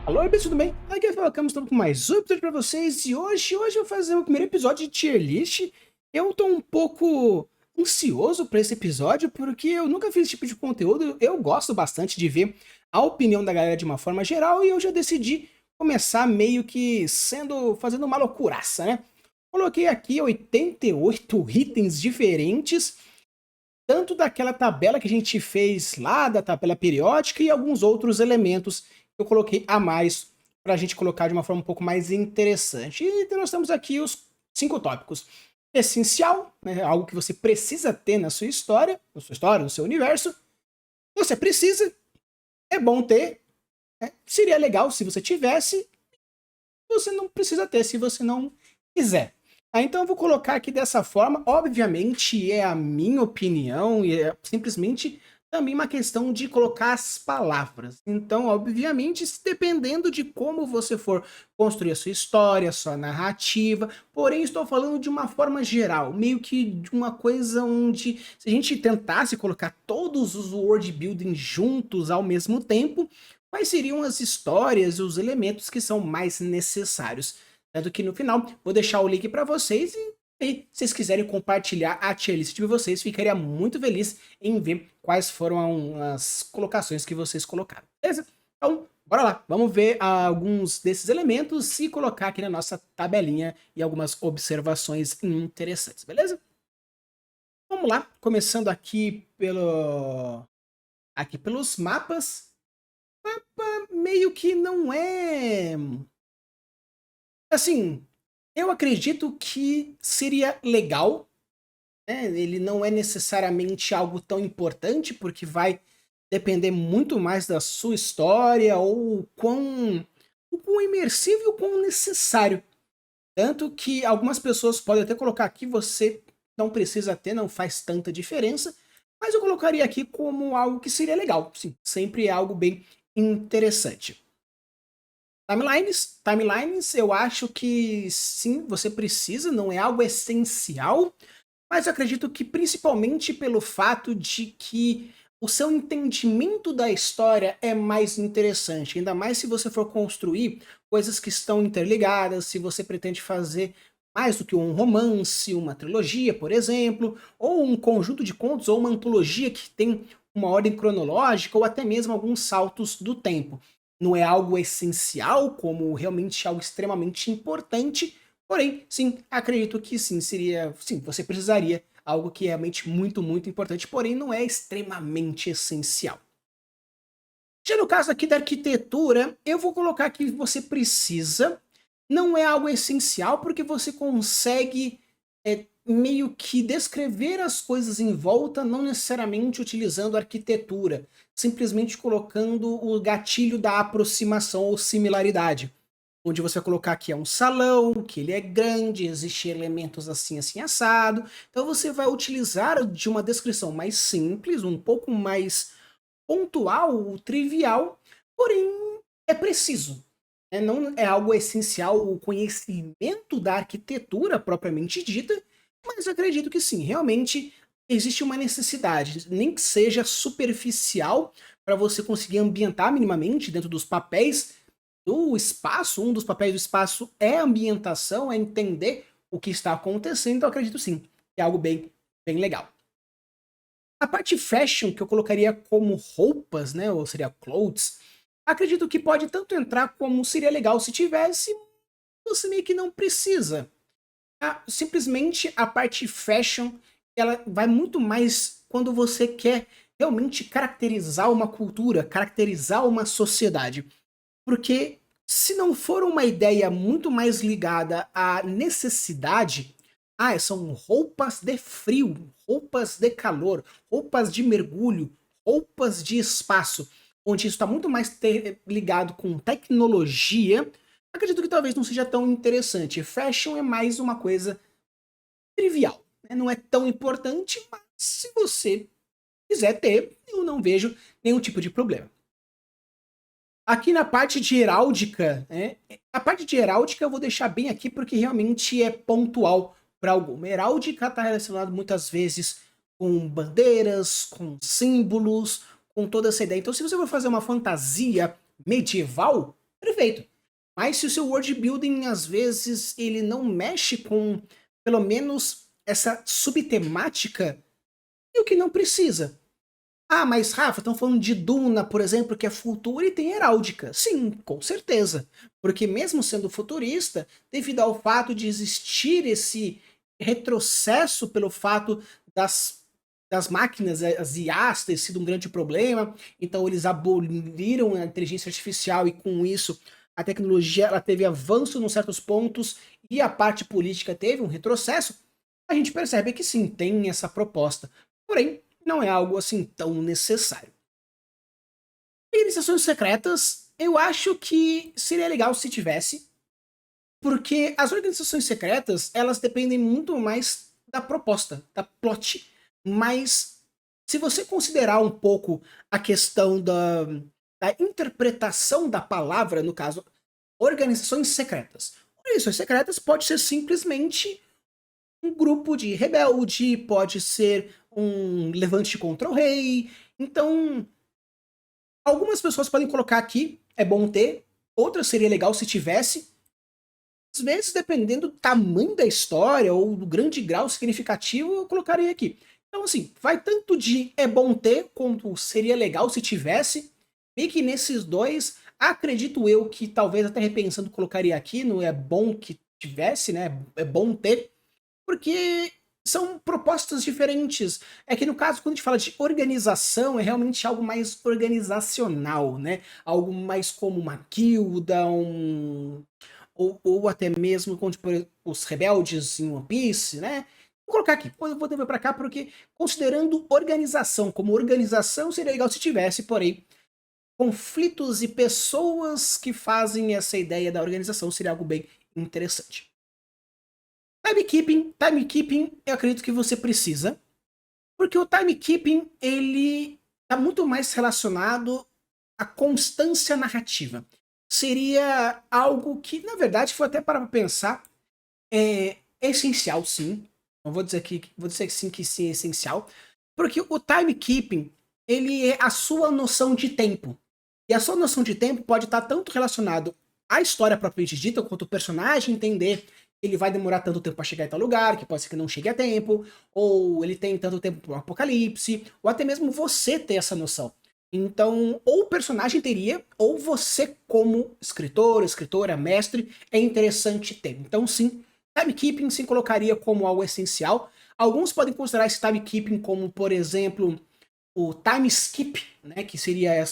Alô, pessoal, tudo bem? Aqui é o Falcão, estamos com mais um episódio pra vocês e hoje eu vou fazer o primeiro episódio de tier list. Eu tô um pouco ansioso pra esse episódio porque eu nunca fiz esse tipo de conteúdo. Eu gosto bastante de ver a opinião da galera de uma forma geral e eu já decidi começar meio que fazendo uma loucuraça, né? Coloquei aqui 88 itens diferentes, tanto daquela tabela que a gente fez lá, da tabela periódica, e alguns outros elementos que eu coloquei a mais para a gente colocar de uma forma um pouco mais interessante. E então nós temos aqui os 5 tópicos. Essencial, né, algo que você precisa ter na sua história, no seu universo. Você precisa, é bom ter, né? Seria legal se você tivesse, você não precisa ter se você não quiser. Então eu vou colocar aqui dessa forma, obviamente é a minha opinião e é simplesmente também uma questão de colocar as palavras. Então, obviamente, dependendo de como você for construir a sua história, a sua narrativa, porém estou falando de uma forma geral, meio que de uma coisa onde se a gente tentasse colocar todos os world building juntos ao mesmo tempo, quais seriam as histórias e os elementos que são mais necessários? Tanto que no final vou deixar o link para vocês e se vocês quiserem compartilhar a tier list de vocês, ficaria muito feliz em ver quais foram as colocações que vocês colocaram, beleza? Então, bora lá, vamos ver alguns desses elementos e colocar aqui na nossa tabelinha e algumas observações interessantes, beleza? Vamos lá, começando aqui pelos mapas. Meio que não é assim, eu acredito que seria legal, né? Ele não é necessariamente algo tão importante, porque vai depender muito mais da sua história ou o quão imersivo e o quão necessário. Tanto que algumas pessoas podem até colocar aqui, você não precisa ter, não faz tanta diferença, mas eu colocaria aqui como algo que seria legal. Sim, sempre é algo bem interessante. Timelines, eu acho que sim, você precisa, não é algo essencial, mas eu acredito que principalmente pelo fato de que o seu entendimento da história é mais interessante, ainda mais se você for construir coisas que estão interligadas, se você pretende fazer mais do que um romance, uma trilogia, por exemplo, ou um conjunto de contos, ou uma antologia que tem uma ordem cronológica, ou até mesmo alguns saltos do tempo. Não é algo essencial, como realmente algo extremamente importante, porém, sim, acredito que sim, seria, sim, você precisaria algo que é realmente muito, muito importante, porém não é extremamente essencial. Já no caso aqui da arquitetura, eu vou colocar que você precisa, não é algo essencial, porque você consegue meio que descrever as coisas em volta, não necessariamente utilizando arquitetura, simplesmente colocando o gatilho da aproximação ou similaridade. Onde você vai colocar que é um salão, que ele é grande, existem elementos assim, assim, assado. Então você vai utilizar de uma descrição mais simples, um pouco mais pontual, trivial, porém é preciso, né? Não é algo essencial o conhecimento da arquitetura propriamente dita, mas acredito que sim, realmente existe uma necessidade, nem que seja superficial, para você conseguir ambientar minimamente dentro dos papéis do espaço. Um dos papéis do espaço é a ambientação, é entender o que está acontecendo, então acredito sim, que é algo bem, bem legal. A parte fashion, que eu colocaria como roupas, né, ou seria clothes, acredito que pode tanto entrar como seria legal se tivesse, você meio que não precisa. Simplesmente a parte fashion, ela vai muito mais quando você quer realmente caracterizar uma cultura, caracterizar uma sociedade. Porque se não for uma ideia muito mais ligada à necessidade, são roupas de frio, roupas de calor, roupas de mergulho, roupas de espaço, onde isso está muito mais ligado com tecnologia, acredito que talvez não seja tão interessante. Fashion é mais uma coisa trivial, né? Não é tão importante, mas se você quiser ter, eu não vejo nenhum tipo de problema. Aqui na parte de heráldica, né, a parte de heráldica eu vou deixar bem aqui porque realmente é pontual para alguma. Heráldica está relacionado muitas vezes com bandeiras, com símbolos, com toda essa ideia. Então, se você for fazer uma fantasia medieval, feito. Mas se o seu world building, às vezes, ele não mexe com, pelo menos, essa subtemática, e o que não precisa. Ah, mas Rafa, estão falando de Duna, por exemplo, que é futuro e tem heráldica. Sim, com certeza. Porque mesmo sendo futurista, devido ao fato de existir esse retrocesso pelo fato das máquinas, as IAs, ter sido um grande problema, então eles aboliram a inteligência artificial e com isso a tecnologia ela teve avanço em certos pontos e a parte política teve um retrocesso, a gente percebe que sim, tem essa proposta. Porém, não é algo assim tão necessário. Organizações secretas, eu acho que seria legal se tivesse, porque as organizações secretas, elas dependem muito mais da proposta, da plot. Mas se você considerar um pouco a questão da interpretação da palavra, no caso, organizações secretas. Organizações secretas pode ser simplesmente um grupo de rebelde, pode ser um levante contra o rei. Então, algumas pessoas podem colocar aqui, é bom ter, outras seria legal se tivesse. Às vezes, dependendo do tamanho da história ou do grande grau significativo, eu colocaria aqui. Então, assim, vai tanto de é bom ter, quanto seria legal se tivesse. E que nesses dois, acredito eu que talvez até repensando colocaria aqui, não é bom que tivesse, né? É bom ter, porque são propostas diferentes. É que no caso, quando a gente fala de organização, é realmente algo mais organizacional, né? Algo mais como uma guilda, ou até mesmo como tipo, os rebeldes em One Piece, né? Vou colocar aqui, vou dever para cá, porque considerando organização como organização, seria legal se tivesse, porém, conflitos e pessoas que fazem essa ideia da organização seria algo bem interessante. Timekeeping, eu acredito que você precisa, porque o timekeeping, ele está muito mais relacionado à constância narrativa. Seria algo que, na verdade, foi até para pensar, é essencial, sim. Não vou dizer que vou dizer que sim, é essencial, porque o timekeeping, ele é a sua noção de tempo. E a sua noção de tempo pode estar tanto relacionado à história propriamente dita, quanto o personagem entender que ele vai demorar tanto tempo para chegar em tal lugar, que pode ser que não chegue a tempo, ou ele tem tanto tempo para o apocalipse, ou até mesmo você ter essa noção. Então, ou o personagem teria, ou você como escritor, escritora, mestre, é interessante ter. Então, sim, timekeeping se colocaria como algo essencial. Alguns podem considerar esse timekeeping como, por exemplo, o time skip, né, que seria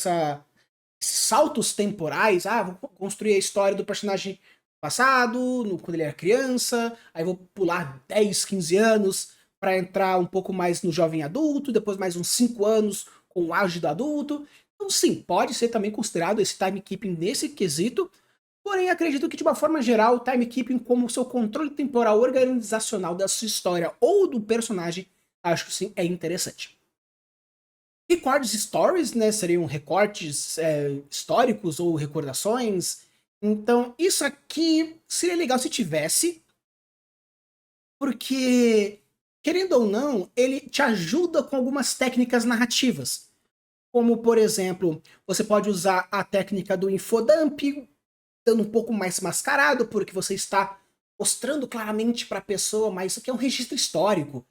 saltos temporais. Ah, vou construir a história do personagem passado, quando ele era criança, aí vou pular 10, 15 anos para entrar um pouco mais no jovem adulto, depois mais uns 5 anos com o auge do adulto. Então sim, pode ser também considerado esse timekeeping nesse quesito, porém acredito que de uma forma geral o timekeeping como seu controle temporal organizacional da sua história ou do personagem, acho que sim, é interessante. Records stories, né, seriam recortes históricos ou recordações. Então, isso aqui seria legal se tivesse, porque, querendo ou não, ele te ajuda com algumas técnicas narrativas. Como, por exemplo, você pode usar a técnica do infodump, dando um pouco mais mascarado, porque você está mostrando claramente para a pessoa, mas isso aqui é um registro histórico.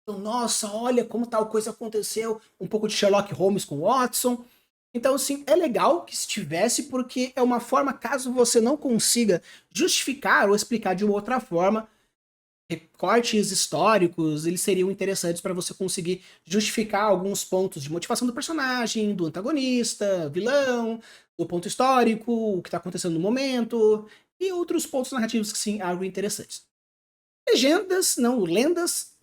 Então, nossa, olha como tal coisa aconteceu, um pouco de Sherlock Holmes com Watson. Então, assim, é legal que se tivesse, porque é uma forma, caso você não consiga justificar ou explicar de uma outra forma, recortes históricos, eles seriam interessantes para você conseguir justificar alguns pontos de motivação do personagem, do antagonista, vilão, do ponto histórico, o que está acontecendo no momento, e outros pontos narrativos que sim, algo interessantes. Legendas, não, lendas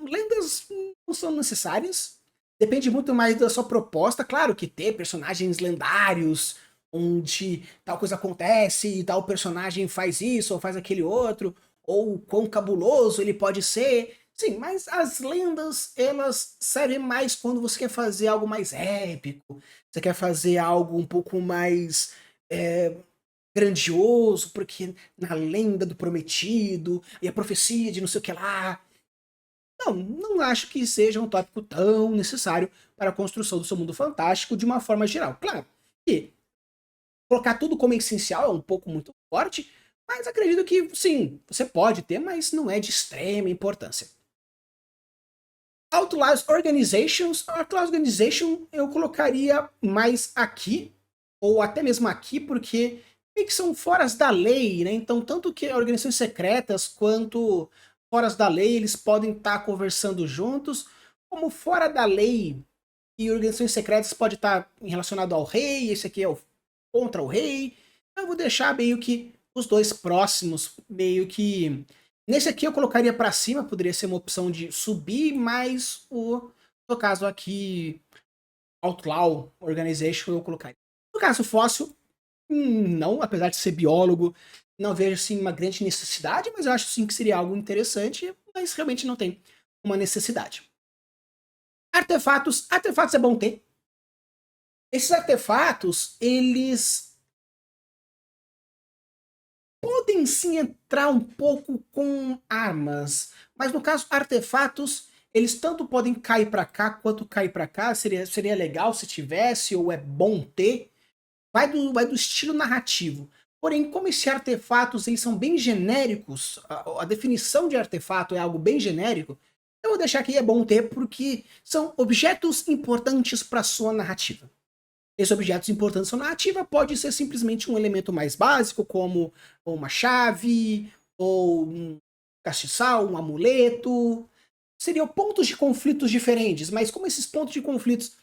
não são necessárias. Depende muito mais da sua proposta. Claro que ter personagens lendários, onde tal coisa acontece e tal personagem faz isso ou faz aquele outro, ou quão cabuloso ele pode ser. Sim, mas as lendas, elas servem mais quando você quer fazer algo mais épico, você quer fazer algo um pouco mais é, grandioso, porque na lenda do prometido, e a profecia de não sei o que lá. Não, não acho que seja um tópico tão necessário para a construção do seu mundo fantástico de uma forma geral. Claro que Colocar tudo como essencial é um pouco muito forte, mas acredito que sim, você pode ter, mas não é de extrema importância. Outlaws Organizations, Outlaws Organization eu colocaria mais aqui, ou até mesmo aqui, porque meio que são foras da lei, né? Então, tanto que organizações secretas quanto foras da lei, eles podem estar conversando juntos, como fora da lei e organizações secretas pode estar relacionado ao rei, esse aqui é o contra o rei. Então, eu vou deixar meio que os dois próximos, meio que nesse aqui eu colocaria pra cima, poderia ser uma opção de subir, mas no caso aqui, Outlaw Organization eu colocaria. No caso fóssil, não, apesar de ser biólogo, não vejo assim uma grande necessidade, mas eu acho sim que seria algo interessante, mas realmente não tem uma necessidade. Artefatos, artefatos é bom ter. Esses artefatos, eles podem sim entrar um pouco com armas, mas no caso artefatos, eles tanto podem cair para cá quanto cair para cá, seria legal se tivesse, ou é bom ter, vai do estilo narrativo. Porém, como esses artefatos eles são bem genéricos, a definição de artefato é algo bem genérico, eu vou deixar que é bom ter porque são objetos importantes para sua narrativa. Esses objetos importantes na narrativa pode ser simplesmente um elemento mais básico, como uma chave, ou um castiçal, um amuleto. Seriam pontos de conflitos diferentes, mas como esses pontos de conflitos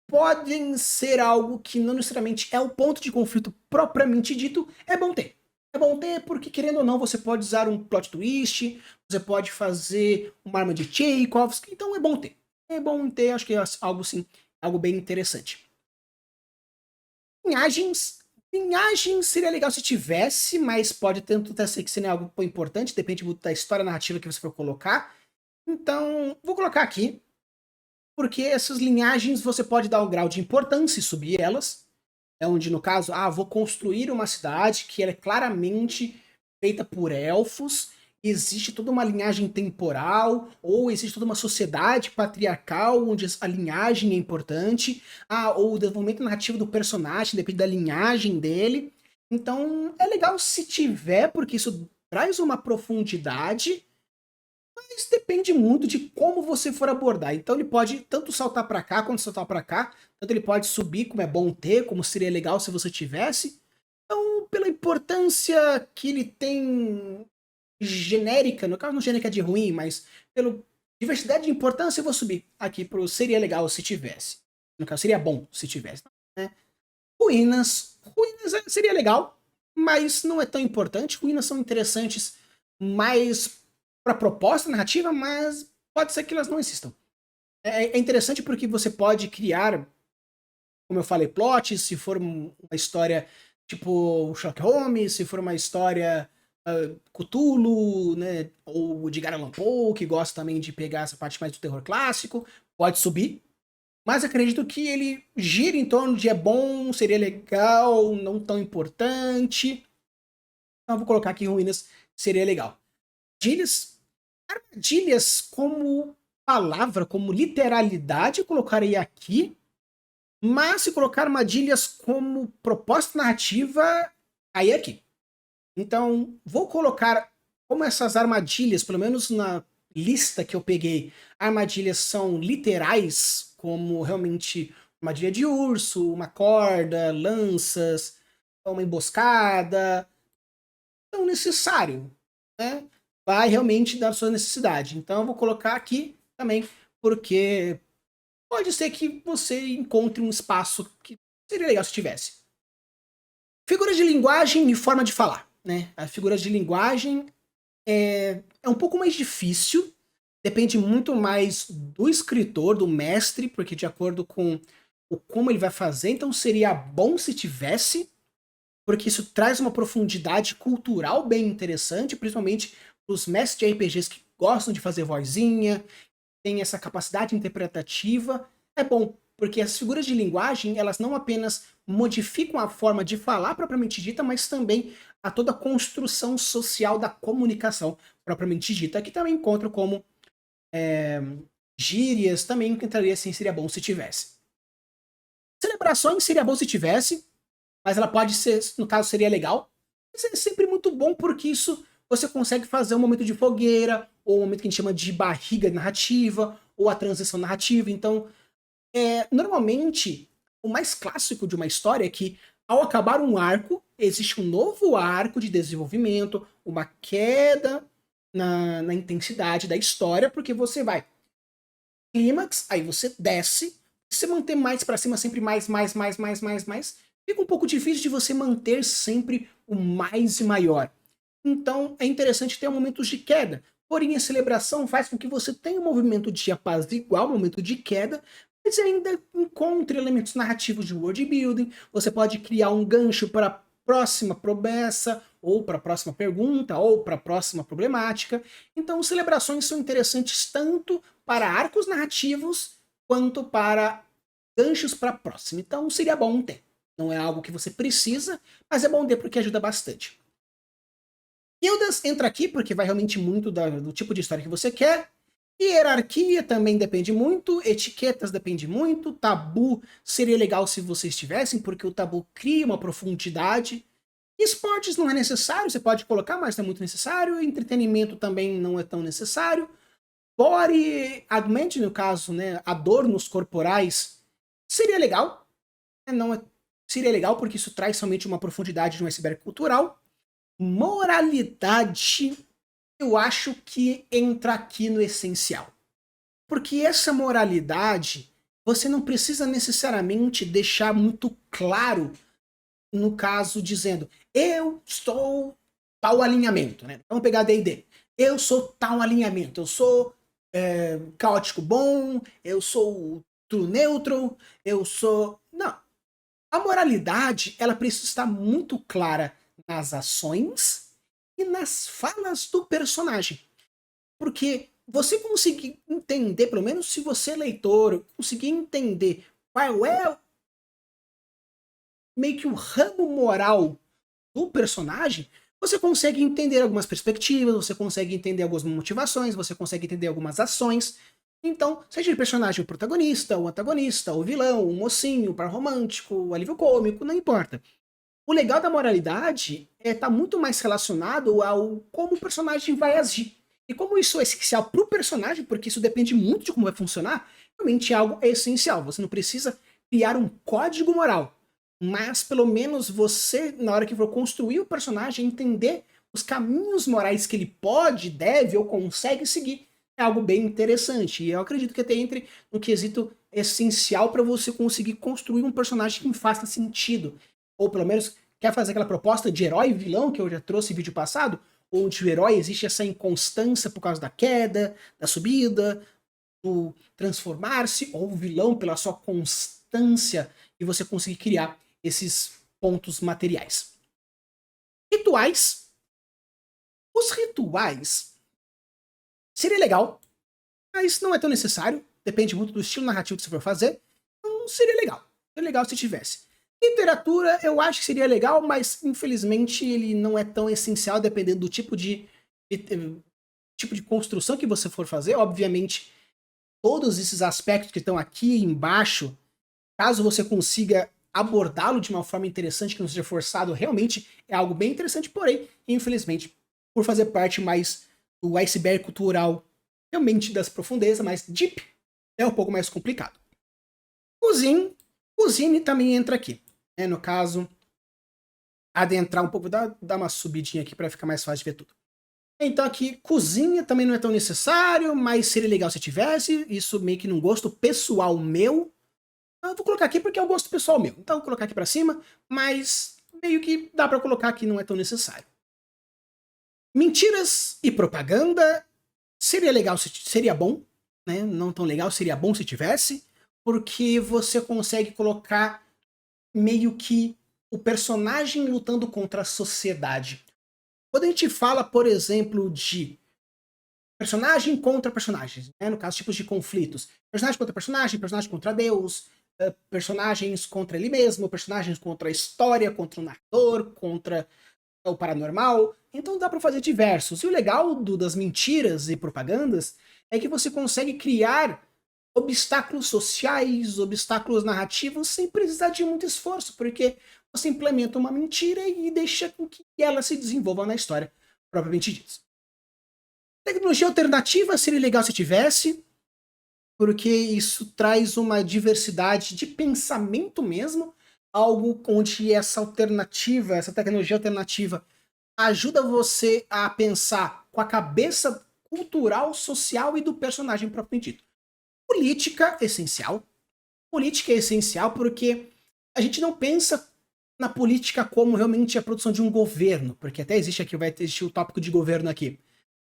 podem ser algo que não necessariamente é o ponto de conflito propriamente dito, é bom ter. É bom ter porque, querendo ou não, você pode usar um plot twist, você pode fazer uma arma de Tchaikovsky, então é bom ter. É bom ter, acho que é algo sim, algo bem interessante. Linhagens. Linhagens seria legal se tivesse, mas pode tanto ser que seria algo importante, depende muito da história narrativa que você for colocar. Então, vou colocar aqui, porque essas linhagens você pode dar um grau de importância e subir elas. É onde, no caso, vou construir uma cidade que ela é claramente feita por elfos, existe toda uma linhagem temporal, ou existe toda uma sociedade patriarcal onde a linhagem é importante, ou o desenvolvimento narrativo do personagem depende da linhagem dele. Então, é legal se tiver, porque isso traz uma profundidade, mas depende muito de como você for abordar. Então ele pode tanto saltar para cá quanto saltar para cá, tanto ele pode subir, como é bom ter, como seria legal se você tivesse. Então, pela importância que ele tem genérica, no caso não genérica de ruim, mas pela diversidade de importância, eu vou subir aqui pro seria legal se tivesse. No caso, seria bom se tivesse. Né? Ruínas. Ruínas seria legal, mas não é tão importante. Ruínas são interessantes mais para a proposta narrativa, mas pode ser que elas não existam. É interessante porque você pode criar, como eu falei, plots, se for uma história tipo Sherlock Holmes, se for uma história Cthulhu, né, ou de Edgar Allan Poe, que gosta também de pegar essa parte mais do terror clássico, pode subir. Mas acredito que ele gira em torno de é bom, seria legal, não tão importante. Então vou colocar aqui em ruínas, seria legal. Armadilhas, armadilhas como palavra, como literalidade, eu colocaria aqui. Mas se colocar armadilhas como proposta narrativa, aí é aqui. Então, vou colocar como essas armadilhas, pelo menos na lista que eu peguei, armadilhas são literais, como realmente uma armadilha de urso, uma corda, lanças, uma emboscada. Então, necessário, né? Vai realmente dar sua necessidade. Então, eu vou colocar aqui também, porque pode ser que você encontre um espaço que seria legal se tivesse. Figuras de linguagem e forma de falar, né? As figuras de linguagem é um pouco mais difícil, depende muito mais do escritor, do mestre, porque de acordo com o como ele vai fazer, então seria bom se tivesse, porque isso traz uma profundidade cultural bem interessante, principalmente os mestres de RPGs que gostam de fazer vozinha, tem essa capacidade interpretativa, é bom, porque as figuras de linguagem, elas não apenas modificam a forma de falar propriamente dita, mas também a toda a construção social da comunicação propriamente dita, que também encontro como gírias, também entraria assim, seria bom se tivesse. Celebrações seria bom se tivesse, mas ela pode ser, no caso seria legal, mas é sempre muito bom porque isso você consegue fazer um momento de fogueira, ou um momento que a gente chama de barriga narrativa, ou a transição narrativa. Então, normalmente, o mais clássico de uma história é que, ao acabar um arco, existe um novo arco de desenvolvimento, uma queda na intensidade da história, porque você vai clímax, aí você desce, você manter mais pra cima, sempre mais, mais, mais, mais, mais, mais, fica um pouco difícil de você manter sempre o mais e maior. Então é interessante ter momentos de queda. Porém, a celebração faz com que você tenha um movimento de apaziguar, um momento de queda, mas ainda encontre elementos narrativos de world building. Você pode criar um gancho para a próxima promessa, ou para a próxima pergunta, ou para a próxima problemática. Então, celebrações são interessantes tanto para arcos narrativos, quanto para ganchos para a próxima. Então, seria bom ter. Não é algo que você precisa, mas é bom ter porque ajuda bastante. Guildas entra aqui porque vai realmente muito do tipo de história que você quer. Hierarquia também depende muito, etiquetas depende muito, tabu seria legal se vocês tivessem, porque o tabu cria uma profundidade. Esportes não é necessário, você pode colocar, mas não é muito necessário. Entretenimento também não é tão necessário. Body augment, no caso, né, adornos corporais, seria legal. Não é, seria legal porque isso traz somente uma profundidade de um iceberg cultural. Moralidade, eu acho que entra aqui no essencial. Porque essa moralidade, você não precisa necessariamente deixar muito claro, no caso, dizendo eu sou tal alinhamento, né? Vamos pegar D&D. Eu sou tal alinhamento, eu sou caótico bom, eu sou true neutral, eu sou... Não. A moralidade, ela precisa estar muito clara nas ações e nas falas do personagem. Porque você conseguir entender, pelo menos se você é leitor, conseguir entender qual é meio que o ramo moral do personagem, você consegue entender algumas perspectivas, você consegue entender algumas motivações, você consegue entender algumas ações. Então, seja o personagem o protagonista, o antagonista, o vilão, o mocinho, o par romântico, o alívio cômico, não importa. O legal da moralidade tá muito mais relacionado ao como o personagem vai agir. E como isso é essencial pro personagem, porque isso depende muito de como vai funcionar, realmente é algo essencial. Você não precisa criar um código moral, mas pelo menos você, na hora que for construir o personagem, entender os caminhos morais que ele pode, deve ou consegue seguir, é algo bem interessante. E eu acredito que até entre no quesito essencial para você conseguir construir um personagem que faça sentido. Ou pelo menos quer fazer aquela proposta de herói e vilão que eu já trouxe em vídeo passado, onde o herói existe essa inconstância por causa da queda, da subida, do transformar-se, ou o vilão pela sua constância e você conseguir criar esses pontos materiais. Rituais. Os rituais seria legal, mas não é tão necessário, depende muito do estilo narrativo que você for fazer, então seria legal. Seria legal se tivesse. Literatura eu acho que seria legal, mas infelizmente ele não é tão essencial dependendo do tipo de construção que você for fazer. Obviamente, todos esses aspectos que estão aqui embaixo, caso você consiga abordá-lo de uma forma interessante, que não seja forçado, realmente é algo bem interessante, porém, infelizmente, por fazer parte mais do iceberg cultural, realmente das profundezas, mais deep, é um pouco mais complicado. Cuisine também entra aqui. No caso, adentrar um pouco, dar uma subidinha aqui para ficar mais fácil de ver tudo. Então aqui, cozinha também não é tão necessário, mas seria legal se tivesse, isso meio que num gosto pessoal meu. Eu vou colocar aqui porque é o gosto pessoal meu, então vou colocar aqui para cima, mas meio que dá para colocar aqui, não é tão necessário. Mentiras e propaganda, seria legal, seria bom, né? Não tão legal, seria bom se tivesse, porque você consegue colocar meio que o personagem lutando contra a sociedade. Quando a gente fala, por exemplo, de personagem contra personagens, né? No caso, tipos de conflitos. Personagem contra personagem contra Deus, personagens contra ele mesmo, personagens contra a história, contra o narrador, contra o paranormal. Então dá para fazer diversos. E o legal das mentiras e propagandas é que você consegue criar obstáculos sociais, obstáculos narrativos, sem precisar de muito esforço, porque você implementa uma mentira e deixa com que ela se desenvolva na história, propriamente dita. Tecnologia alternativa seria legal se tivesse, porque isso traz uma diversidade de pensamento mesmo, algo onde essa alternativa, essa tecnologia alternativa, ajuda você a pensar com a cabeça cultural, social e do personagem propriamente dito. Política, essencial. Política é essencial porque a gente não pensa na política como realmente a produção de um governo, porque até existe aqui, vai existir o tópico de governo aqui.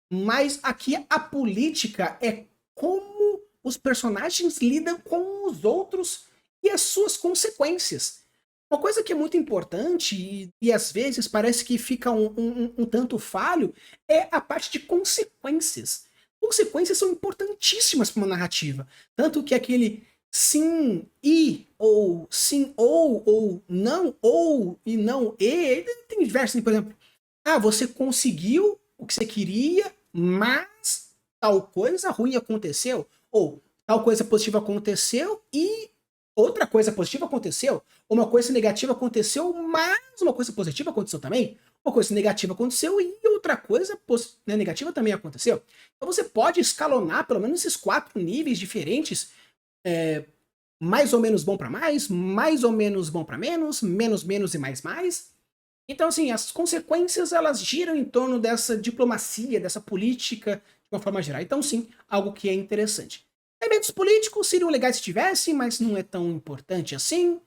Mas aqui a política é como os personagens lidam com os outros e as suas consequências. Uma coisa que é muito importante e às vezes parece que fica um tanto falho é a parte de consequências. Consequências são importantíssimas para uma narrativa. Tanto que aquele sim e, ou sim ou não e não e, tem diversos, por exemplo, você conseguiu o que você queria, mas tal coisa ruim aconteceu, ou tal coisa positiva aconteceu e outra coisa positiva aconteceu, uma coisa negativa aconteceu, mas uma coisa positiva aconteceu também, uma coisa negativa aconteceu e outra coisa negativa também aconteceu. Então você pode escalonar pelo menos esses 4 níveis diferentes, mais ou menos bom para mais ou menos bom para menos, menos e mais. Então, assim, as consequências elas giram em torno dessa diplomacia, dessa política, de uma forma geral. Então, sim, algo que é interessante. Eventos políticos seriam legais se tivesse, mas não é tão importante assim.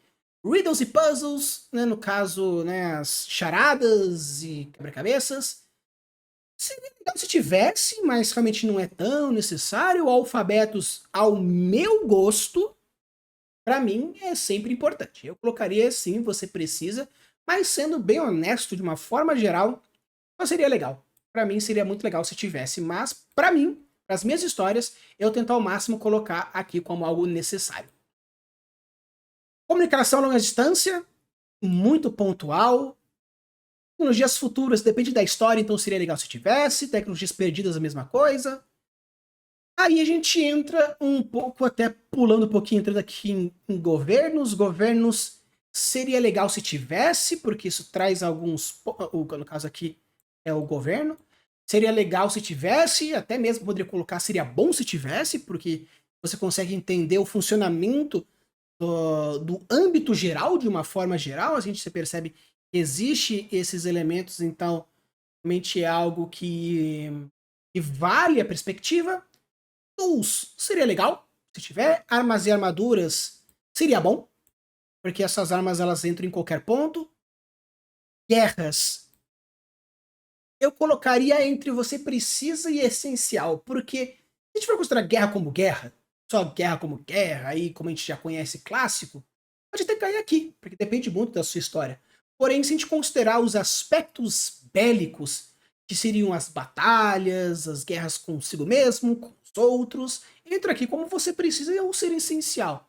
Riddles e puzzles, né, no caso, né, as charadas e quebra-cabeças. Seria legal se tivesse, mas realmente não é tão necessário. Alfabetos, ao meu gosto, para mim é sempre importante. Eu colocaria sim, você precisa, mas sendo bem honesto de uma forma geral, não seria legal. Para mim seria muito legal se tivesse, mas para mim, para as minhas histórias, eu tento ao máximo colocar aqui como algo necessário. Comunicação a longa distância, muito pontual. Tecnologias futuras, depende da história, então seria legal se tivesse. Tecnologias perdidas, a mesma coisa. Aí a gente entra um pouco, até pulando um pouquinho, entrando aqui em governos. Governos seria legal se tivesse, porque isso traz alguns. No caso aqui é o governo. Seria legal se tivesse, até mesmo poderia colocar, seria bom se tivesse, porque você consegue entender o funcionamento do âmbito geral, de uma forma geral. A gente se percebe que existe esses elementos, então realmente é algo que vale a perspectiva. Tools seria legal, se tiver. Armas e armaduras seria bom, porque essas armas elas entram em qualquer ponto. Guerras, eu colocaria entre você precisa e essencial, porque se a gente for considerar guerra como guerra, só guerra como guerra, aí como a gente já conhece clássico, pode até cair aqui, porque depende muito da sua história. Porém, se a gente considerar os aspectos bélicos, que seriam as batalhas, as guerras consigo mesmo, com os outros, entra aqui como você precisa ou ser essencial.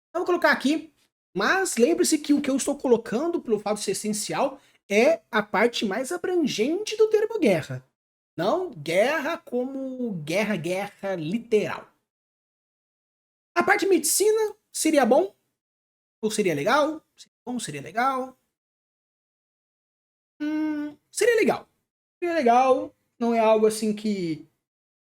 Então, vou colocar aqui, mas lembre-se que o que eu estou colocando, pelo fato de ser essencial, é a parte mais abrangente do termo guerra. Não guerra como guerra, guerra literal. A parte de medicina seria bom? Ou seria legal? Seria bom, seria legal? Seria legal. Seria legal. Não é algo assim que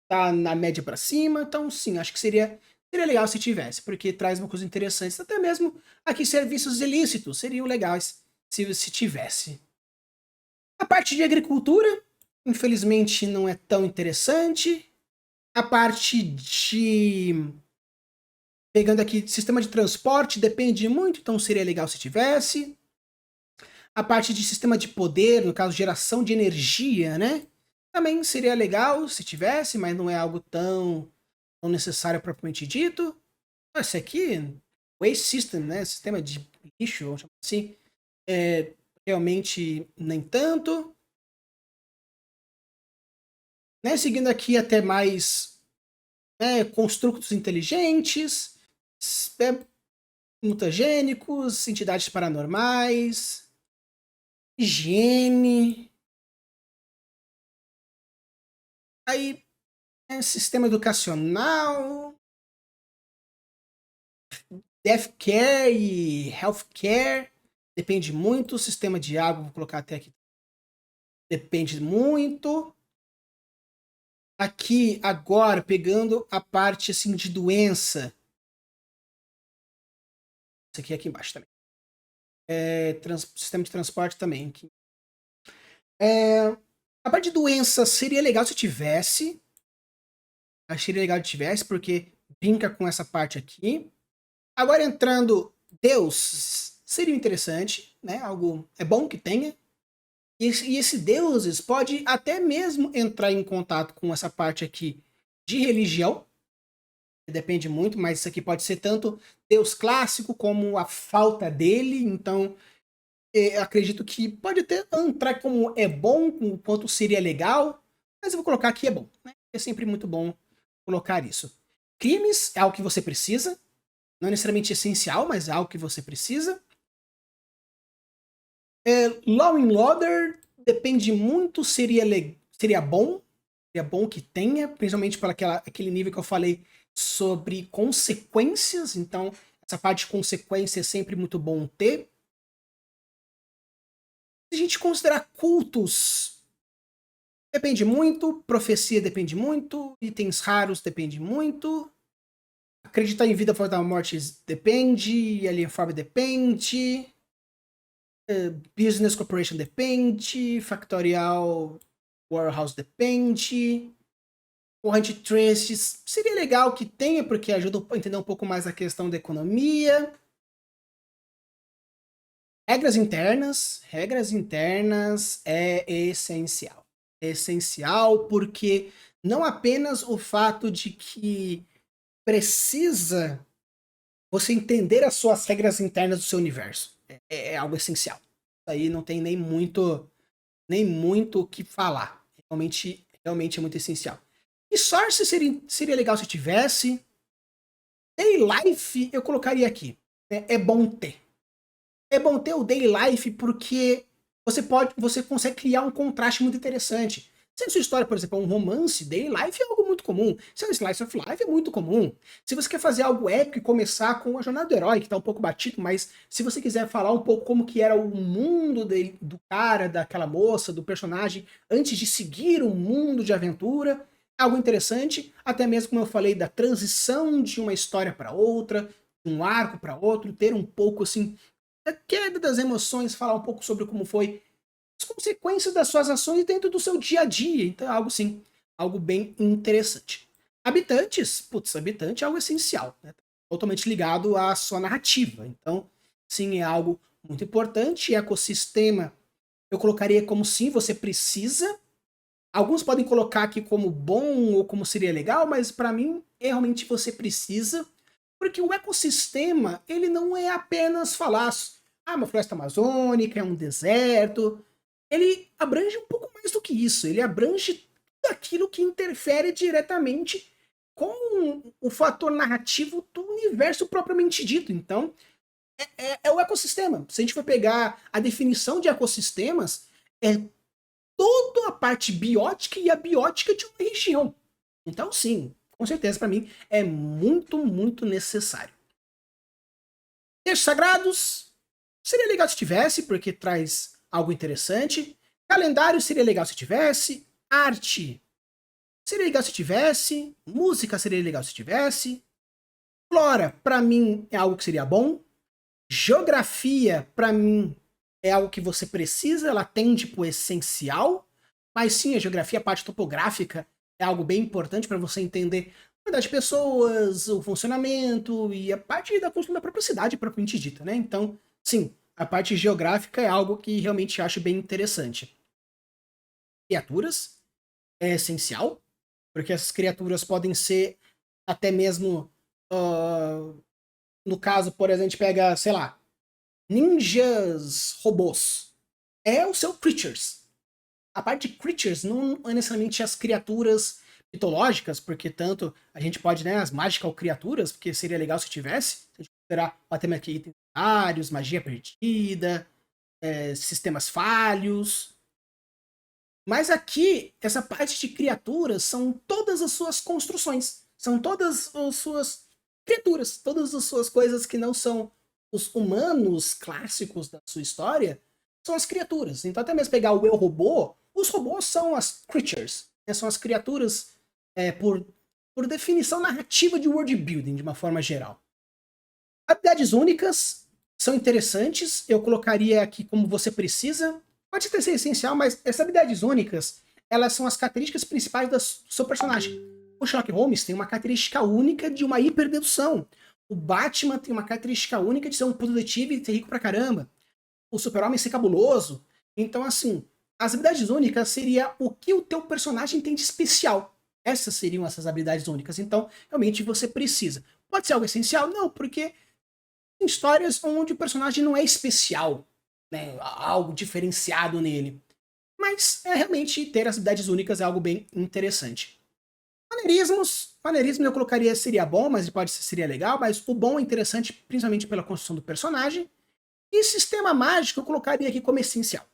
tá na média para cima. Então, sim, acho que seria legal se tivesse, porque traz uma coisa interessante. Até mesmo aqui serviços ilícitos seriam legais se tivesse. A parte de agricultura, infelizmente, não é tão interessante. A parte de. Pegando aqui, sistema de transporte depende muito, então seria legal se tivesse. A parte de sistema de poder, no caso, geração de energia, né? Também seria legal se tivesse, mas não é algo tão necessário propriamente dito. Esse aqui, Waste System, né? Sistema de lixo, vamos chamar assim. Realmente nem tanto. Né? Seguindo aqui até mais, né, construtos inteligentes, é, mutagênicos, entidades paranormais, higiene, aí sistema educacional, deathcare e healthcare. Depende muito, sistema de água, vou colocar até aqui. Depende muito. Aqui, agora, pegando a parte, assim, de doença. Isso aqui embaixo também. Sistema de transporte também. Aqui. A parte de doença seria legal se tivesse. Acharia legal se tivesse, porque brinca com essa parte aqui. Agora entrando Deus, seria interessante, né? Algo é bom que tenha. E esse deuses pode até mesmo entrar em contato com essa parte aqui de religião. Depende muito, mas isso aqui pode ser tanto Deus clássico como a falta dele. Então, acredito que pode até entrar como é bom, com quanto seria legal. Mas eu vou colocar aqui é bom, né? É sempre muito bom colocar isso. Crimes é algo que você precisa. Não é necessariamente essencial, mas é algo que você precisa. Law and Order depende muito, seria bom. Seria bom que tenha, principalmente para aquele nível que eu falei sobre consequências. Então, essa parte de consequência é sempre muito bom ter. Se a gente considerar cultos, depende muito. Profecia depende muito. Itens raros depende muito. Acreditar em vida após a morte depende. Alien Farm depende. Business Corporation depende. Factorial Warehouse depende. Corrente Traces seria legal que tenha, porque ajuda a entender um pouco mais a questão da economia. Regras internas é essencial. É essencial porque não apenas o fato de que precisa você entender as suas regras internas do seu universo. É algo essencial. Isso aí não tem nem muito o que falar. Realmente é muito essencial. E Source seria legal se tivesse. Daily Life eu colocaria aqui. É bom ter. É bom ter o Daily Life porque você consegue criar um contraste muito interessante. Se a sua história, por exemplo, é um romance, Daily Life é algo muito comum. Se é um Slice of Life, é muito comum. Se você quer fazer algo épico e começar com a jornada do herói, que tá um pouco batido, mas se você quiser falar um pouco como que era o mundo do cara, daquela moça, do personagem, antes de seguir um mundo de aventura, é algo interessante. Até mesmo, como eu falei, da transição de uma história para outra, de um arco para outro, ter um pouco, assim, da queda das emoções, falar um pouco sobre como foi as consequências das suas ações dentro do seu dia a dia. Então é algo sim, algo bem interessante. Habitante é algo essencial, né? Totalmente ligado à sua narrativa. Então, sim, é algo muito importante. Ecossistema, eu colocaria como sim, você precisa. Alguns podem colocar aqui como bom ou como seria legal, mas para mim, realmente você precisa, porque o ecossistema, ele não é apenas falar, uma floresta amazônica, é um deserto. Ele abrange um pouco mais do que isso. Ele abrange tudo aquilo que interfere diretamente com o fator narrativo do universo propriamente dito. Então, é o ecossistema. Se a gente for pegar a definição de ecossistemas, é toda a parte biótica e abiótica de uma região. Então, sim, com certeza, para mim, é muito, muito necessário. Textos sagrados, seria legal se tivesse, porque traz algo interessante. Calendário seria legal se tivesse. Arte seria legal se tivesse. Música seria legal se tivesse. Flora, para mim, é algo que seria bom. Geografia, para mim, é algo que você precisa, ela tende pro essencial. Mas sim, a geografia, a parte topográfica, é algo bem importante para você entender a quantidade de pessoas, o funcionamento e a parte da construção da própria cidade propriamente dita, né? Então, sim, a parte geográfica é algo que realmente acho bem interessante. Criaturas é essencial, porque essas criaturas podem ser até mesmo, no caso, por exemplo, a gente pega, sei lá, ninjas robôs. É o seu creatures. A parte de creatures não é necessariamente as criaturas mitológicas, porque tanto a gente pode, né, as magical criaturas, porque seria legal se tivesse, se a gente considerar até mesmo aqui itens raros, magia perdida, sistemas falhos. Mas aqui, essa parte de criaturas são todas as suas construções. São todas as suas criaturas. Todas as suas coisas que não são os humanos clássicos da sua história são as criaturas. Então até mesmo pegar o Eu Robô, os robôs são as creatures, né? São as criaturas por definição narrativa de world building, de uma forma geral. Habilidades únicas são interessantes, eu colocaria aqui como você precisa. Pode até ser essencial, mas essas habilidades únicas, elas são as características principais do seu personagem. O Sherlock Holmes tem uma característica única de uma hiperdedução. O Batman tem uma característica única de ser um detetive e ser rico pra caramba. O Super-Homem ser cabuloso. Então, assim, as habilidades únicas seria o que o teu personagem tem de especial. Essas seriam essas habilidades únicas. Então, realmente, você precisa. Pode ser algo essencial? Não, porque tem histórias onde o personagem não é especial, né? Algo diferenciado nele. Mas, realmente, ter as habilidades únicas é algo bem interessante. Maneirismo eu colocaria seria bom, mas seria legal, mas o bom é interessante principalmente pela construção do personagem. E sistema mágico eu colocaria aqui como essencial.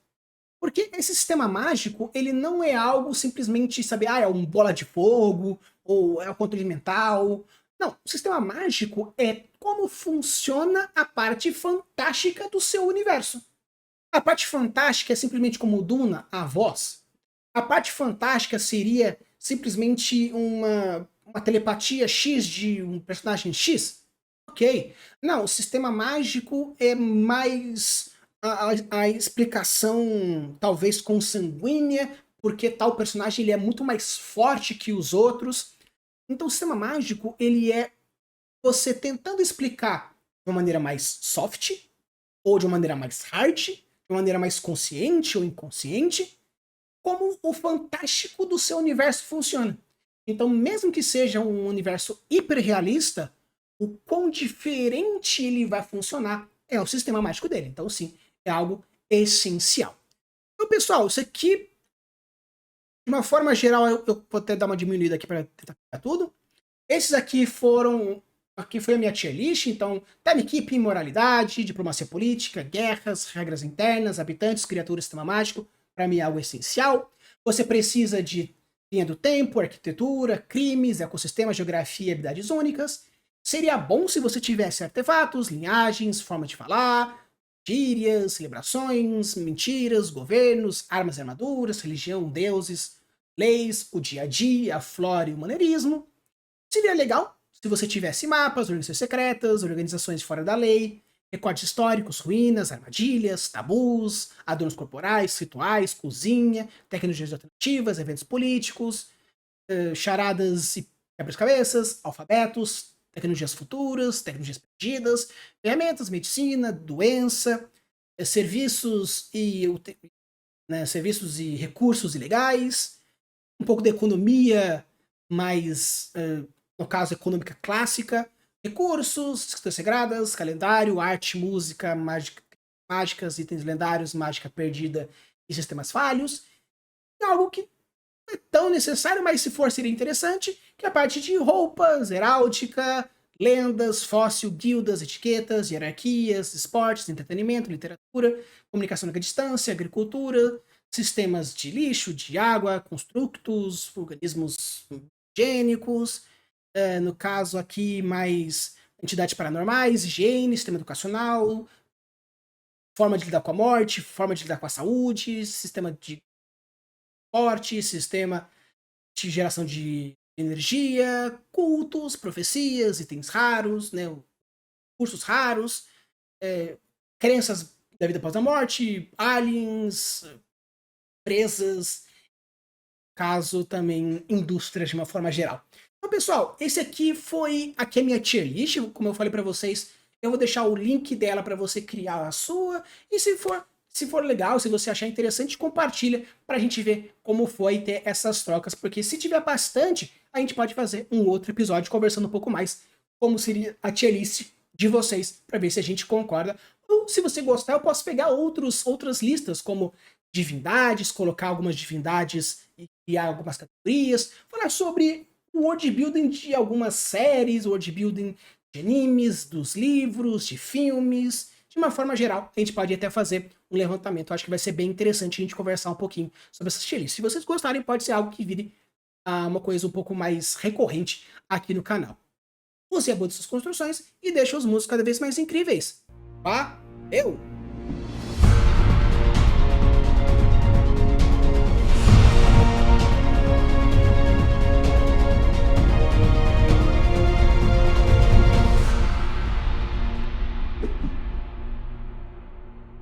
Porque esse sistema mágico, ele não é algo simplesmente, sabe, é um bola de fogo, ou é o controle mental. Não, o sistema mágico é como funciona a parte fantástica do seu universo. A parte fantástica é simplesmente como o Duna, a voz. A parte fantástica seria simplesmente uma telepatia X de um personagem X? Ok. Não, o sistema mágico é mais a explicação talvez consanguínea, porque tal personagem ele é muito mais forte que os outros. Então o sistema mágico ele é você tentando explicar de uma maneira mais soft, ou de uma maneira mais hard, de uma maneira mais consciente ou inconsciente, como o fantástico do seu universo funciona. Então, mesmo que seja um universo hiperrealista, o quão diferente ele vai funcionar é o sistema mágico dele. Então, sim, é algo essencial. Então, pessoal, isso aqui, de uma forma geral, eu vou até dar uma diminuída aqui para tentar pegar tudo. Esses aqui foram... Aqui foi a minha tier list, então, time keeping, moralidade, diplomacia política, guerras, regras internas, habitantes, criaturas, sistema mágico, para mim é algo essencial. Você precisa de linha do tempo, arquitetura, crimes, ecossistema, geografia e habilidades únicas. Seria bom se você tivesse artefatos, linhagens, forma de falar, gírias, celebrações, mentiras, governos, armas e armaduras, religião, deuses, leis, o dia a dia, a flora e o maneirismo. Seria legal se você tivesse mapas, organizações secretas, organizações fora da lei, recortes históricos, ruínas, armadilhas, tabus, adornos corporais, rituais, cozinha, tecnologias alternativas, eventos políticos, charadas e quebra-cabeças, alfabetos, tecnologias futuras, tecnologias perdidas, ferramentas, medicina, doença, serviços serviços e recursos ilegais, um pouco de economia, mais, no caso, econômica clássica, recursos, escrituras sagradas, calendário, arte, música, mágicas, itens lendários, mágica perdida e sistemas falhos. É algo que não é tão necessário, mas se for seria interessante, que é a parte de roupas, heráldica, lendas, fóssil, guildas, etiquetas, hierarquias, esportes, entretenimento, literatura, comunicação à distância, agricultura, sistemas de lixo, de água, construtos, organismos higiênicos, no caso aqui mais entidades paranormais, higiene, sistema educacional, forma de lidar com a morte, forma de lidar com a saúde, sistema de esporte, sistema de geração de energia, cultos, profecias, itens raros, né, cursos raros, crenças da vida após a morte, aliens, presas, caso também indústrias de uma forma geral. Então, pessoal, esse aqui foi a minha tier list, como eu falei para vocês, eu vou deixar o link dela para você criar a sua, e se for legal, se você achar interessante, compartilha para a gente ver como foi ter essas trocas, porque se tiver bastante, a gente pode fazer um outro episódio conversando um pouco mais como seria a tier list de vocês, para ver se a gente concorda. Ou se você gostar, eu posso pegar outras listas, como divindades, colocar algumas divindades e criar algumas categorias, falar sobre o world building de algumas séries, world building de animes, dos livros, de filmes, de uma forma geral, a gente pode até fazer um levantamento. Eu acho que vai ser bem interessante a gente conversar um pouquinho sobre essas tier lists. Se vocês gostarem, pode ser algo que vire uma coisa um pouco mais recorrente aqui no canal. Use a boa de suas construções e deixe os mundos cada vez mais incríveis. Valeu!